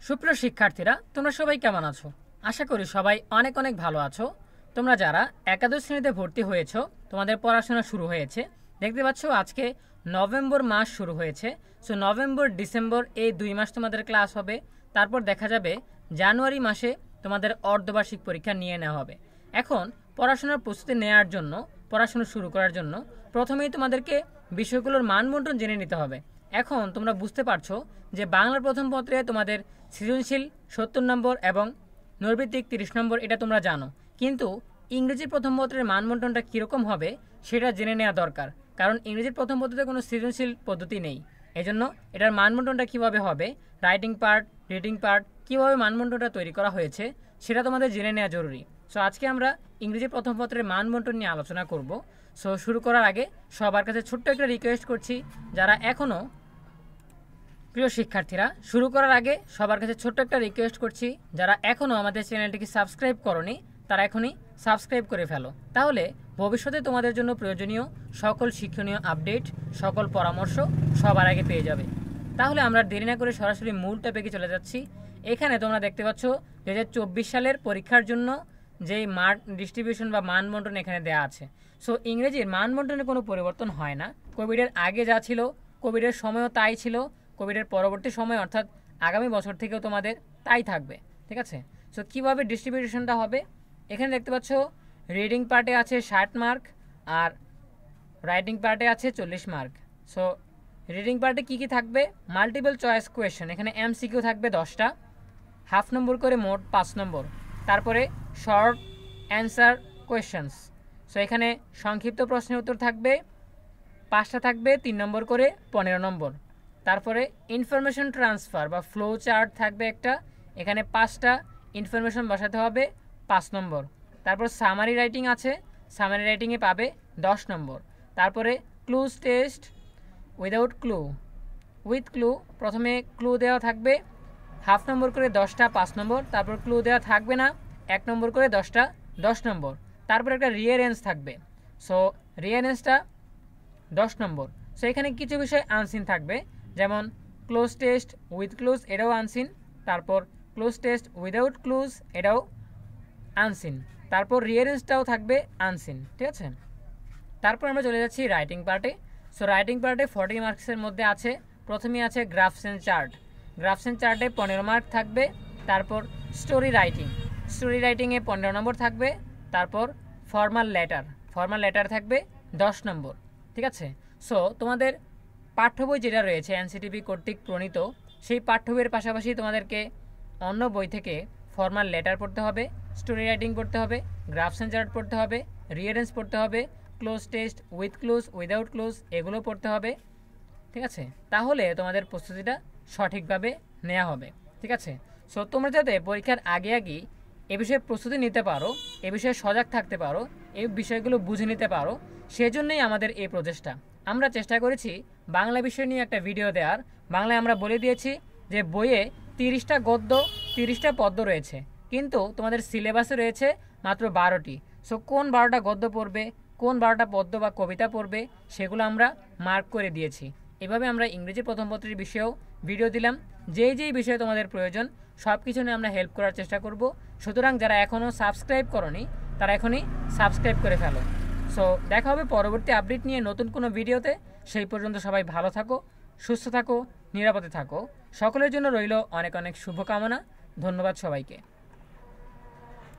সুপ্রিয় শিক্ষার্থীরা, তোমরা সবাই কেমন আছো? আশা করি সবাই অনেক অনেক ভালো আছো। তোমরা যারা একাদশ শ্রেণীতে ভর্তি হয়েছো, তোমাদের পড়াশোনা শুরু হয়েছে। দেখতে পাচ্ছ আজকে নভেম্বর মাস শুরু হয়েছে। সো নভেম্বর ডিসেম্বর এই 2 মাস তোমাদের ক্লাস হবে। তারপর দেখা যাবে জানুয়ারি মাসে তোমাদের অর্ধবার্ষিক পরীক্ষা নিয়ে নেওয়া হবে। এখন পড়াশোনার প্রস্তুতি নেওয়ার জন্য, পড়াশোনা শুরু করার জন্য প্রথমেই তোমাদেরকে বিষয়গুলোর মানবন্টন জেনে নিতে হবে। এখন তোমরা বুঝতে পারছো যে বাংলার প্রথম পত্রে তোমাদের সৃজনশীল 70 নম্বর এবং নৈর্ভিত্তিক 30 নম্বর, এটা তোমরা জানো। কিন্তু ইংরেজির প্রথম পত্রের মানবন্টনটা কীরকম হবে সেটা জেনে নেওয়া দরকার, কারণ ইংরেজির প্রথম পত্রে কোনো সৃজনশীল পদ্ধতি নেই। এজন্য এটার মানবন্টনটা কিভাবে হবে, রাইটিং পার্ট, রিডিং পার্ট, কীভাবে মানবন্টনটা তৈরি করা হয়েছে সেটা তোমাদের জেনে নেওয়া জরুরি। সো আজকে আমরা ইংরেজি প্রথম পত্রের মানবন্টন নিয়ে আলোচনা করব। সো শুরু করার আগে সবার কাছে ছোট্ট একটা রিকোয়েস্ট করছি, যারা এখনও প্রিয় শিক্ষার্থীরা, শুরু করার আগে সবার কাছে ছোট্ট একটা রিকোয়েস্ট করছি, যারা এখনও আমাদের চ্যানেলটিকে সাবস্ক্রাইব করনি তারা এখনই সাবস্ক্রাইব করে ফেলো। তাহলে ভবিষ্যতে তোমাদের জন্য প্রয়োজনীয় সকল শিক্ষণীয় আপডেট, সকল পরামর্শ সবার আগে পেয়ে যাবে। তাহলে আমরা দেরি না করে সরাসরি মূল টপিকে চলে যাচ্ছি। এখানে তোমরা দেখতে পাচ্ছ 2024 সালের পরীক্ষার জন্য যেই মার্ক ডিস্ট্রিবিউশন বা মানবন্টন এখানে দেওয়া আছে। সো ইংরেজির মানবন্টনে কোনো পরিবর্তন হয় না। কোভিডের আগে যা ছিল, কোভিডের সময়ও তাই ছিল, কোভিডের পরবর্তী সময় অর্থাৎ আগামী বছর থেকেও তোমাদের তাই থাকবে। ঠিক আছে? সো কীভাবে ডিস্ট্রিবিউশনটা হবে, এখানে দেখতে পাচ্ছ রিডিং পার্টে আছে 60 মার্ক আর রাইটিং পার্টে আছে 40 মার্ক। সো রিডিং পার্টে কী কী থাকবে, মাল্টিপল চয়েস কোয়েশ্চেন, এখানে এমসিকিউ থাকবে 10টা, হাফ নম্বর করে মোট 5 নম্বর। তারপরে শর্ট অ্যান্সার কোয়েশ্চেন্স। সো এখানে সংক্ষিপ্ত প্রশ্নের উত্তর থাকবে 5টা, থাকবে 3 নম্বর করে 15 নম্বর। তারপরে ইনফরমেশন ট্রান্সফার বা ফ্লো চার্ট থাকবে একটা, এখানে 5টা ইনফরমেশন বসাতে হবে 5 নম্বর। তারপর সামারি রাইটিং আছে, সামারি রাইটিংয়ে পাবে 10 নম্বর। তারপরে clues test without clue, with clue, প্রথমে ক্লু দেওয়া থাকবে হাফ নম্বর করে 10টা 5 নম্বর। তারপর ক্লু দেওয়া থাকবে না, 1 নম্বর করে 10টা 10 নম্বর। তারপর একটা রিয়ারেন্স থাকবে, সো রিয়ারেন্সটা 10 নম্বর। সো এখানে কিছু বিষয় আনসিন থাকবে, যেমন ক্লোজ টেস্ট উইথ ক্লুজ, এটাও আনসিন। তারপর ক্লোজ টেস্ট উইদাউট ক্লুজ, এটাও আনসিন। তারপর রিয়ারেন্সটাও থাকবে আনসিন। ঠিক আছে? তারপর আমরা চলে যাচ্ছি রাইটিং পার্টে। সো রাইটিং পার্টে 40 মার্কসের মধ্যে আছে, প্রথমেই আছে grasp and chart. Grasp and চার্টে 15 মার্ক থাকবে। তারপর স্টোরি রাইটিং, স্টোরি রাইটিংয়ে 15 নম্বর থাকবে। তারপর ফর্মাল লেটার, ফর্মাল লেটার থাকবে 10 নম্বর। ঠিক আছে? সো তোমাদের পাঠ্য বই যেটা রয়েছে এনসিটিভি কর্তৃক প্রণীত, সেই পাঠ্য বইয়ের পাশাপাশি তোমাদেরকে অন্য বই থেকে ফর্মাল লেটার পড়তে হবে, স্টোরি রাইটিং পড়তে হবে, গ্রাফস অ্যান্ড চার্ট পড়তে হবে, রিয়ারেন্স পড়তে হবে, cloze test with close without close এগুলো পড়তে হবে। ঠিক আছে? তাহলে তোমাদের প্রস্তুতিটা সঠিকভাবে নেওয়া হবে। ঠিক আছে? সো তোমরা যাতে পরীক্ষার আগে আগেই এ বিষয়ে প্রস্তুতি নিতে পারো, এ বিষয়ে সজাগ থাকতে পারো, এই বিষয়গুলো বুঝে নিতে পারো, সেজন্যই আমাদের এই প্রচেষ্টা। আমরা চেষ্টা করেছি বাংলা বিষয় নিয়ে একটা ভিডিও দেওয়ার। বাংলায় আমরা বলে দিয়েছি যে বইয়ে 30টা গদ্য 30টা পদ্য রয়েছে, কিন্তু তোমাদের সিলেবাসে রয়েছে মাত্র 12টি। সো কোন 12টা গদ্য পড়বে, কোন 12টা পদ্য বা কবিতা পড়বে, সেগুলো আমরা মার্ক করে দিয়েছি। এভাবে আমরা ইংরেজি প্রথম পত্রের বিষয়েও ভিডিও দিলাম। যেই বিষয়ে তোমাদের প্রয়োজন সব কিছু নিয়ে আমরা হেল্প করার চেষ্টা করব। সুতরাং যারা এখনও সাবস্ক্রাইব করনি তারা এখনই সাবস্ক্রাইব করে ফেলো। সো দেখা হবে পরবর্তী আপডেট নিয়ে নতুন কোনো ভিডিওতে। সেই পর্যন্ত সবাই ভালো থাকো, সুস্থ থাকো, নিরাপদে থাকো। সকলের জন্য রইল অনেক অনেক শুভকামনা। ধন্যবাদ সবাইকে।